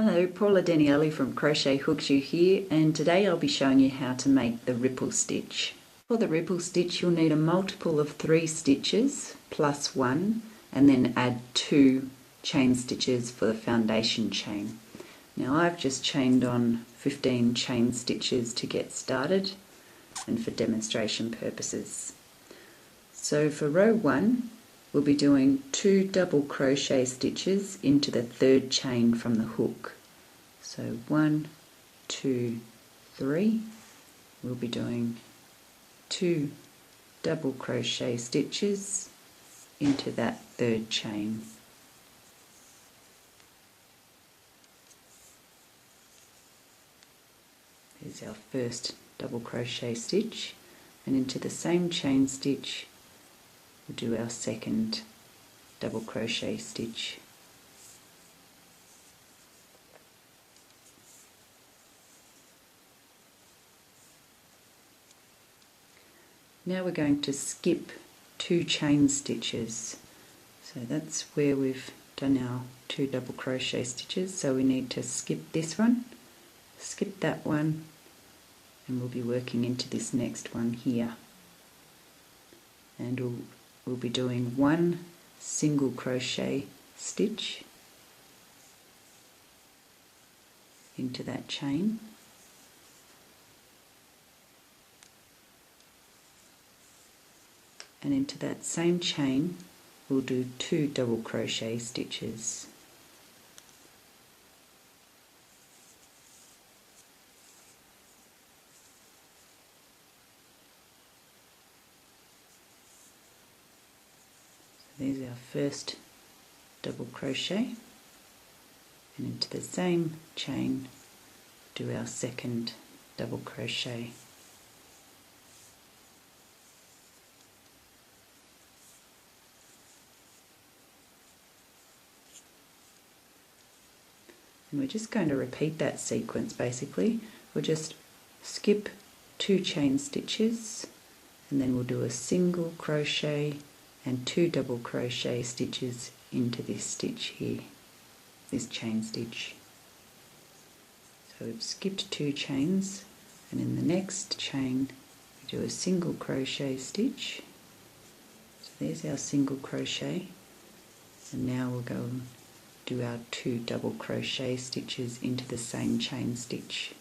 Hello, Paula Danielli from Crochet Hooks You here, and today I'll be showing you how to make the ripple stitch. For the ripple stitch you'll need a multiple of 3 stitches plus 1 and then add 2 chain stitches for the foundation chain. Now I've just chained on 15 chain stitches to get started and for demonstration purposes. So for row 1 we'll be doing 2 double crochet stitches into the 3rd chain from the hook. So 1, 2, 3. We'll be doing 2 double crochet stitches into that 3rd chain. There's our first double crochet stitch, and into the same chain stitch we'll do our second double crochet stitch. Now we're going to skip 2 chain stitches. So that's where we've done our 2 double crochet stitches, so we need to skip this one, skip that one, and we'll be working into this next one here. And we'll be doing 1 single crochet stitch into that chain, and into that same chain we'll do 2 double crochet stitches. So there's our first double crochet, and into the same chain do our second double crochet. And we're just going to repeat that sequence basically. We'll just skip 2 chain stitches, and then we'll do a single crochet and 2 double crochet stitches into this stitch here, this chain stitch. So we've skipped 2 chains, and in the next chain we do a single crochet stitch. So there's our single crochet, and now we'll go and do our 2 double crochet stitches into the same chain stitch.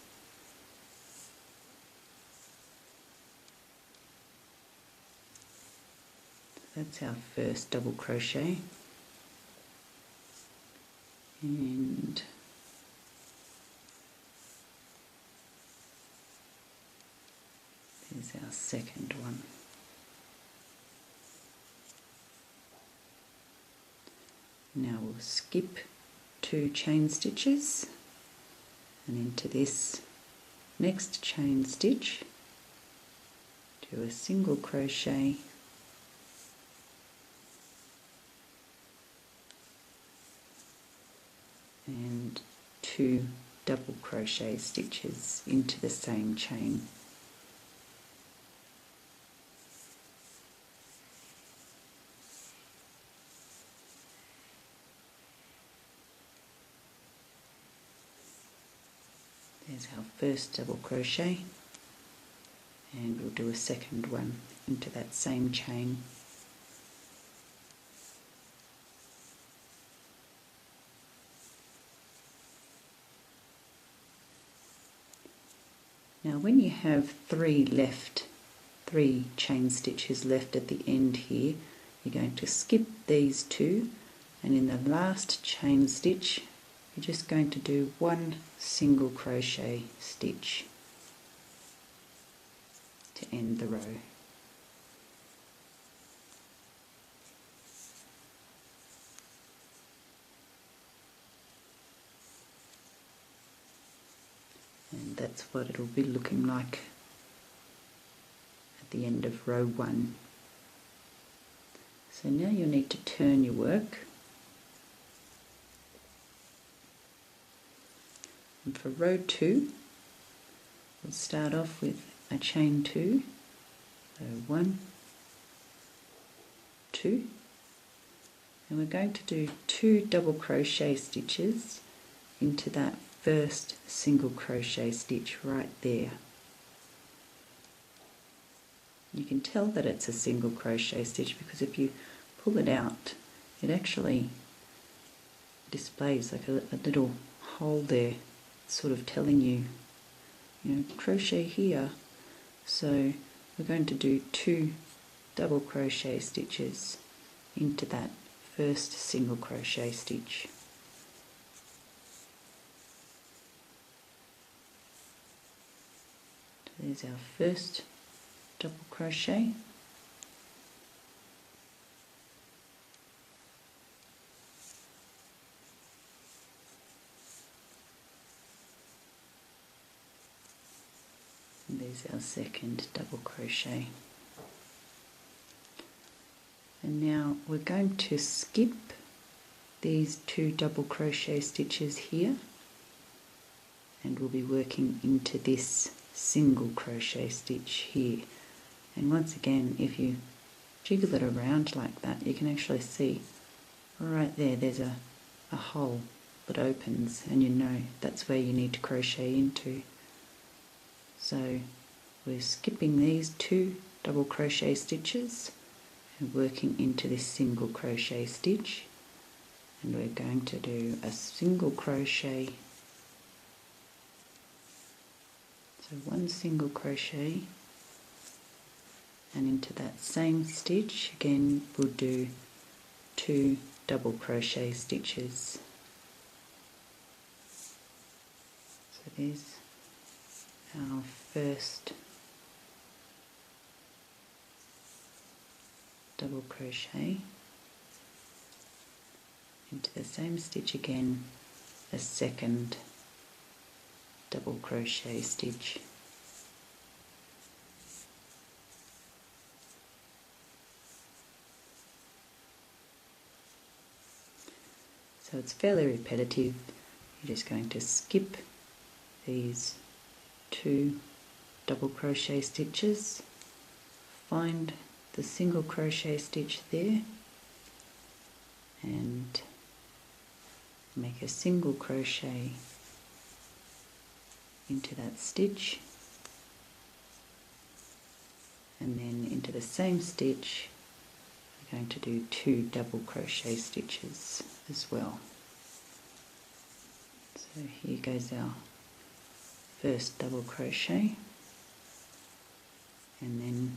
That's our first double crochet, and there's our second one. Now we'll skip 2 chain stitches, and into this next chain stitch do a single crochet and 2 double crochet stitches into the same chain. There's our first double crochet, and we'll do a second one into that same chain. Now when you have 3 chain stitches left at the end here, you're going to skip these 2, and in the last chain stitch you're just going to do 1 single crochet stitch to end the row. And that's what it'll be looking like at the end of row 1. So now you'll need to turn your work. And for row 2, we'll start off with a chain 2, so 1, 2, and we're going to do 2 double crochet stitches into that first single crochet stitch right there. You can tell that it's a single crochet stitch because if you pull it out, it actually displays like a little hole there, sort of telling you, crochet here. So we're going to do 2 double crochet stitches into that first single crochet stitch. So there's our first double crochet. And there's our second double crochet. And now we're going to skip these 2 double crochet stitches here, and we'll be working into this single crochet stitch here. And once again, if you jiggle it around like that, you can actually see right there, there's a hole that opens, and you know that's where you need to crochet into. So we're skipping these 2 double crochet stitches and working into this single crochet stitch, and we're going to do a single crochet. So 1 single crochet, and into that same stitch again we'll do 2 double crochet stitches. So there's our first double crochet, into the same stitch again, a second double crochet stitch. So it's fairly repetitive. You're just going to skip these 2 double crochet stitches, find the single crochet stitch there, and make a single crochet into that stitch, and then into the same stitch we're going to do 2 double crochet stitches as well. So here goes our first double crochet, and then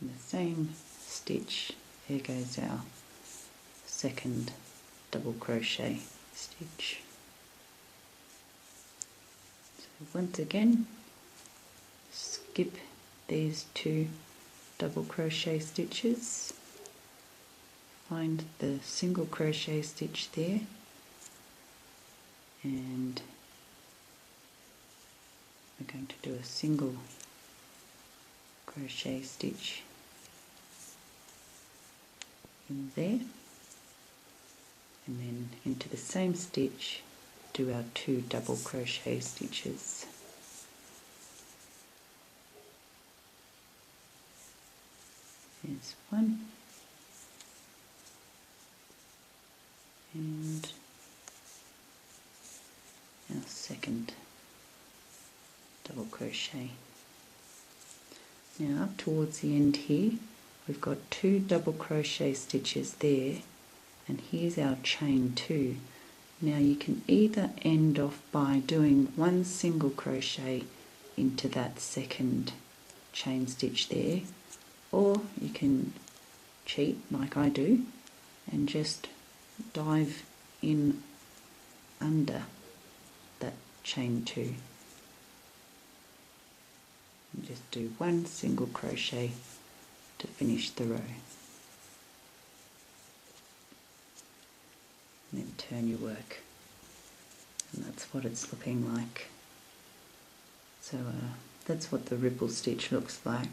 in the same stitch there goes our second double crochet stitch. So once again, skip these 2 double crochet stitches, find the single crochet stitch there, and we're going to do a single crochet stitch in there, and then into the same stitch do our 2 double crochet stitches. There's 1, and our second double crochet. Now up towards the end here we've got 2 double crochet stitches there, and here's our chain 2. Now you can either end off by doing 1 single crochet into that second chain stitch there, or you can cheat like I do and just dive in under that chain 2 and just do 1 single crochet to finish the row, and then turn your work, and that's what it's looking like. So that's what the ripple stitch looks like.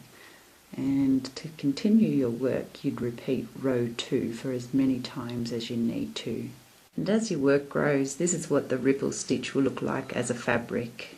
And to continue your work you'd repeat row 2 for as many times as you need to. And as your work grows, this is what the ripple stitch will look like as a fabric.